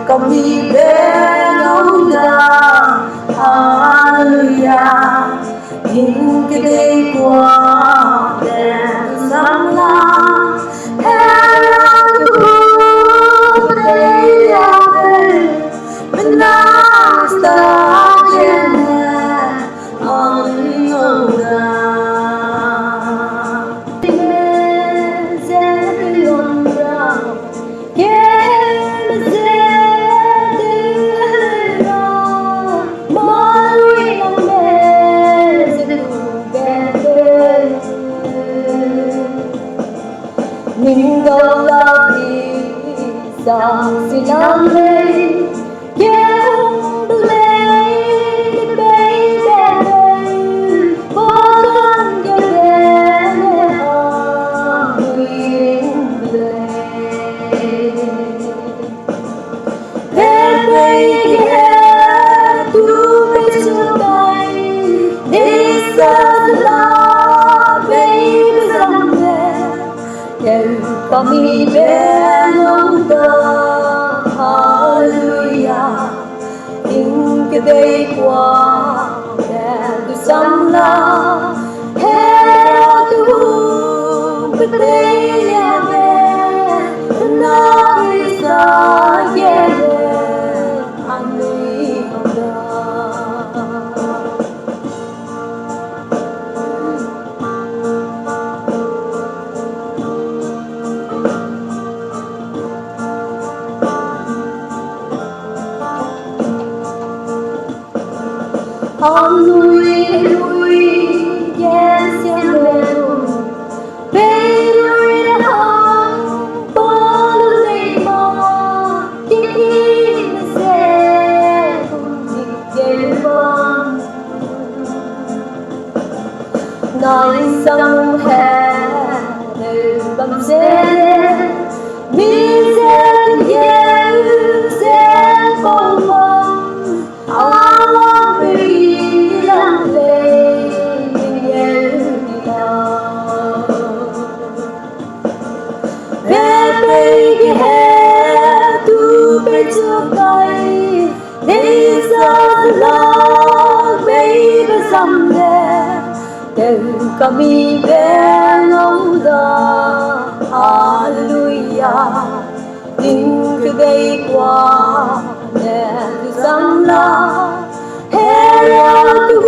Con mi bene hallelujah những cái đêm qua đèn sáng la đây là bên ta trên Ningo la pizza silame Yendo le baby Bodan ke bene achu Baby ke tu me chutai Nisa la baby someday có mi bên ông ta hallelujah những cái day qua đèn từ sáng la hết tu cái day nhà về nơi xa về anh đi không đó Hallelujah, yes, yes, Pero Paulay mo, ikinasay kung ikaw Naisang mujer bamsene, minsan yelsen pomon kami benong da hallelujah tình cái đây qua nè từ sáng la hết tu